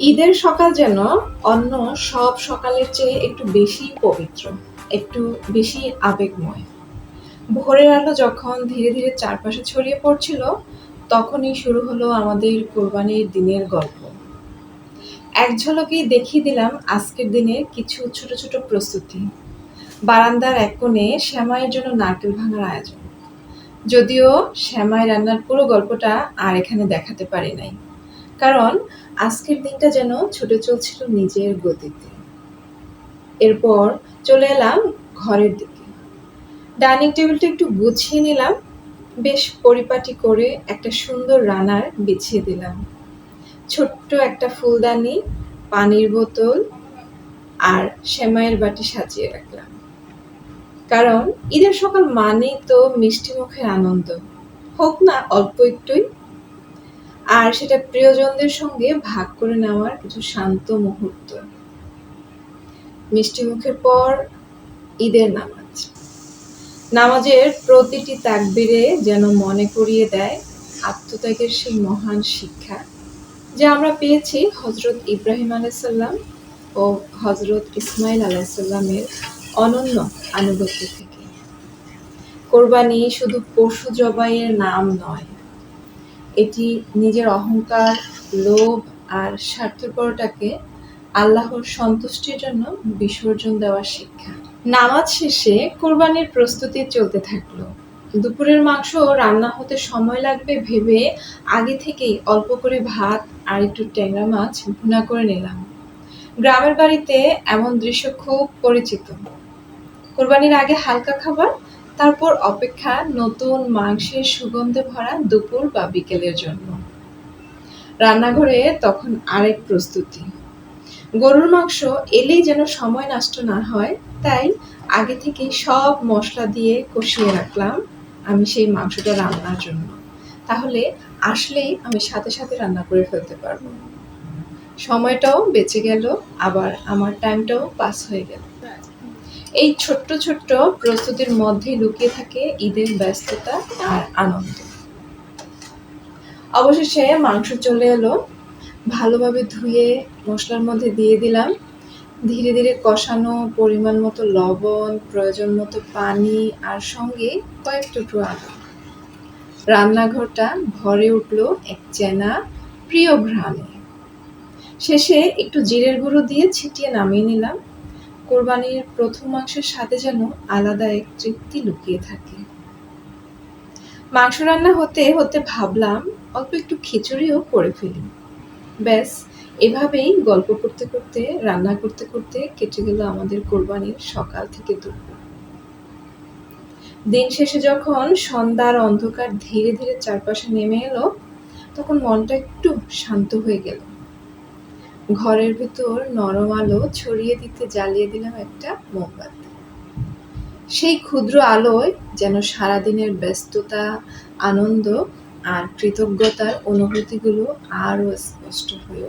ঈদের সকাল যেন অন্য সব সকালের চেয়ে একটু বেশিই পবিত্র, একটু বেশি আবেগময়। ভোরের আলো যখন ধীরে ধীরে চারপাশে ছড়িয়ে পড়ছিল, তখনই শুরু হলো আমাদের কোরবানির দিনের গল্প। এক ঝলকেই দেখিয়ে দিলাম আজকের দিনের কিছু ছোট ছোট প্রস্তুতি। বারান্দার এক কোণে সেমাইয়ের জন্য নারকেল ভাঙার আয়োজন। যদিও সেমাই রান্নার পুরো গল্পটা আর এখানে দেখাতে পারি নাই, কারণ আজকের দিনটা যেন ছুটে চলছিল নিজের গতিতে। এরপর চলে এলাম ঘরের দিকে। ডাইনিং টেবিলটা একটু গুছিয়ে নিলাম, বেশ পরিপাটি করে একটা সুন্দর রানার বিছিয়ে দিলাম। ছোট্ট একটা ফুলদানি, পানির বোতল আর সেমাইয়ের বাটি সাজিয়ে রাখলাম। কারণ ঈদের সকাল মানেই তো মিষ্টি মুখের আনন্দ, হোক না অল্প একটুই, আর সেটা প্রিয়জনদের সঙ্গে ভাগ করে নেওয়ার কিছু শান্ত মুহূর্ত। মিষ্টি মুখের পর ঈদের নামাজ। নামাজের প্রতিটি তাকবীরে যেন মনে করিয়ে দেয় আত্মত্যাগের সেই মহান শিক্ষা, যা আমরা পেয়েছি হযরত ইব্রাহিম আলাইহিসসালাম ও হযরত ইসমাইল আলাইহিসসালামের অনন্য আনুগত্য থেকে। কোরবানি শুধু পশু জবাইয়ের নাম নয়, এটি নিজের অহংকার, লোভ আর স্বার্থপরতাকে আল্লাহর সন্তুষ্টির জন্য বিসর্জন দেওয়ার শিক্ষা। নামাজ শেষে কোরবানির প্রস্তুতি চলতে থাকলো। দুপুরের মাংস রান্না হতে সময় লাগবে ভেবে আগে থেকেই অল্প করে ভাত আর একটু ট্যাংরা মাছ ভুনা করে নিলাম। গ্রামের বাড়িতে এমন দৃশ্য খুব পরিচিত। কোরবানির আগে হালকা খাবার, তারপর অপেক্ষা নতুন মাংসের সুগন্ধে ভরা দুপুর বা বিকেলের জন্য। রান্নাঘরে তখন আরেক প্রস্তুতি। গরুর মাংস এলেই যেন সময় নষ্ট না হয়, তাই আগে থেকেই সব মশলা দিয়ে কষিয়ে রাখলাম আমি সেই মাংসটা রান্নার জন্য। তাহলে আসলেই আমি সাথে সাথে রান্না করে ফেলতে পারবো। সময়টাও বেঁচে গেল, আবার আমার টাইমটাও পাস হয়ে গেল। এই ছোট্ট ছোট্ট প্রস্তুতির মধ্যেই লুকিয়ে থাকে ঈদের ব্যস্ততা আর আনন্দ। অবশেষে মাংস চলে এলো। ভালোভাবে ধুয়ে মশলার মধ্যে দিয়ে দিলাম। ধীরে ধীরে কষানো, পরিমাণ মতো লবণ, প্রয়োজন মতো পানি আর সঙ্গে কয়েক টুকরো আলু। রান্নাঘরটা ভরে উঠল এক চেনা প্রিয় ঘ্রাণে। শেষে একটু জিরের গুঁড়ো দিয়ে ছিটিয়ে নামিয়ে নিলাম। কোরবানির প্রথম মাংসের সাথে যেন আলাদা এক তৃপ্তি লুকিয়ে থাকে। মাংস রান্না হতে হতে ভাবলাম অল্প একটু খিচুড়িও করে ফেলি। ব্যাস, এভাবেই গল্প করতে করতে, রান্না করতে করতে কেটে গেল আমাদের কোরবানির সকাল থেকে দুপুর। দিন শেষে যখন সন্ধ্যার অন্ধকার ধীরে ধীরে চারপাশে নেমে এলো, তখন মনটা একটু শান্ত হয়ে গেল। ঘরের ভেতর নরম আলো ছড়িয়ে দিতে জ্বালিয়ে দিলাম একটা মোমবাতি। সেই ক্ষুদ্র আলোয় যেন সারাদিনের ব্যস্ততা, আনন্দ আর কৃতজ্ঞতার অনুভূতিগুলো আরো স্পষ্ট হয়ে ওঠে।